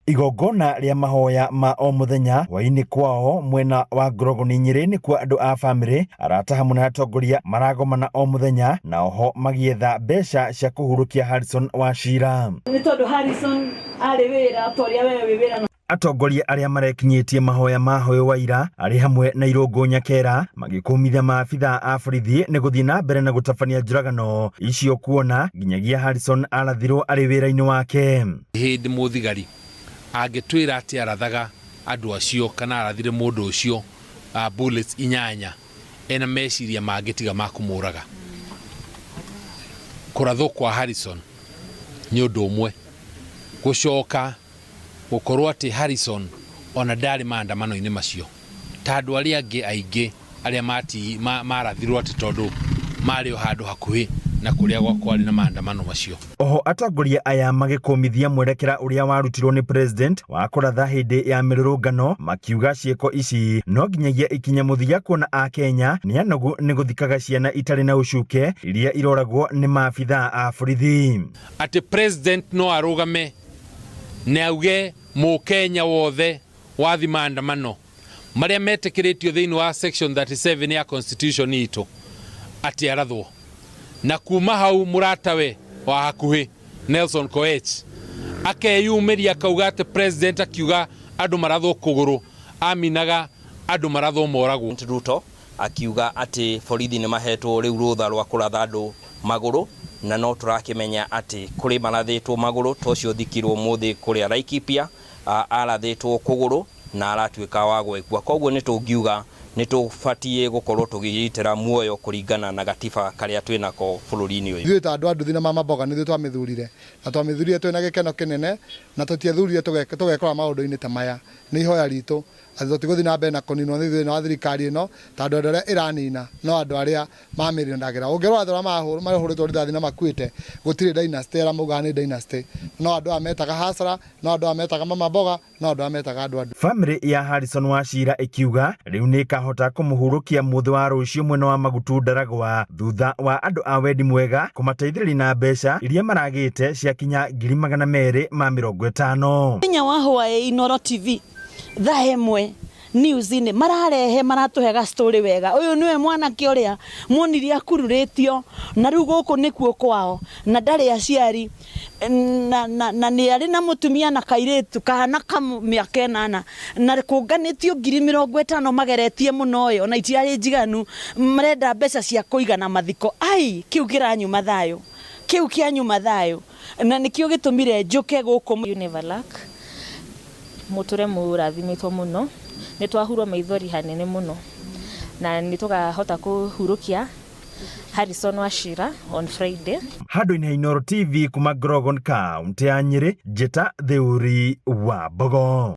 Igongona ria mahoya ma o muthenya waini kwao mwena wa Ngorogoni Nyeri ni kwa andu a family arata hamwe na atongoria maragomana o muthenya na oho magietha mbeca cia kuhurukia Harrison Wachira. Ni tondu Harrison ari wira toria wewe wira. Atongoria aria marekinyitie mahoya ma hoyo wa ira ari hamwe na Irungu Nyakera magikumithia maabitha a borithi ni guthii na mbere na gutabania njuragano icio kuona nginyagia Harrison arathirwo ari wira-ini wake. Hindi muthigari agitwira ati arathaga andu acio kana arathire mundu ucio bullets 8 ena meciria magitiga makumuraga. Kurathwo kwa Harrison ni undu umwe gucoka gukorwo ati Harrison ona ndari maandamano-ini macio tandu aria angi aingi aria marathirwo ati tondu mari o handu hakuhi na kuria gwakwa na maandamano macio. Oho atongoria aya magikumithia mwerekera uria warutirwo ni president wa kuratha hindi ya mirurungano makiuga cieko ici no nginyagia ikinya muthia kuona a Kenya ni anogu ni guthikaga ciana itari na ucuke iria iroragwo ni maabitha a borithi. Ati president no arugame ne auge mu Kenya wothe wathi maandamano maria metikiritio thiini wa section 37 ya constitution itu ati arathwo na kuma hau muratawe wa hakuhi Nelson Koech akeyumiria kauga ati president akiuga andu marathwo kuguru aminaga andu marathwo moragwo. Ruto akiuga ati borithi ni mahetwo riu rutha rwa kuratha andu maguru na no turakimenya ati kuri marathitwo maguru tocio thikirwo muthi kuria Laikipia arathitwo kuguru na aratuika wa gwekwa. Koguo ni tungiuga ni tufatie gukorwo tugiyitira muoyo kuringana na gatiba karia twinako bururi-ini uyu. Ithuĩ ta andu anduthi na mama mboga nithuĩ twamithurire na twamithurire twina gikeno kinene na tutiethurire tugekora maundu-ini ta maya. Ni ihoya ritu ati tutiguthi na mbere na kuninwo thĩinĩ wa thirikari ĩno tondu andũ arĩa iranina no andũ arĩa mamirindagĩra. Ũngĩrora andũ arĩa mahũrĩtwo rithathi na makuĩte gũtirĩ dynasty aramuga nĩ dynasty, no andũ aya metaga Hasara, no andũ aya metaga mama mboga, no andũ aya metaga andũ. Family ya Harrison Wachira ikiuga riu ni kahota kumuhurukia muthi wa rucio mwena wa Magutu Ndaragwa thutha wa andu a wendi mwega kumateithĩrĩria na mbeca iria maragĩte cia kinya 250. Kenya wa Hawaii Inoro TV thahemwe news-ini mararehe maratuhega story wega. Uyu niwe mwanake uria muonire akururitio na riu guku nikuo kwao na ndari aciari na ni ari na mutumia na kairitu kana miaka 8 na kunganitio 50,000 mageretie muno yo na itiari njiganu marenda mbeca cia kuigana mathiko. Ai kiu kiranyuma thayo, kiu kianyuma thayo na nikio gitumire njuke guku Univerlac muture murathimitwo muno ni twahurwo maithori hanene muno na ni tugahota kuhurukia Harrison Wachira on Friday. Handu-ini ha Inoro TV kuma Ngorogoni kaunti ya Nyeri, Njeta Theuri wa Mbogo.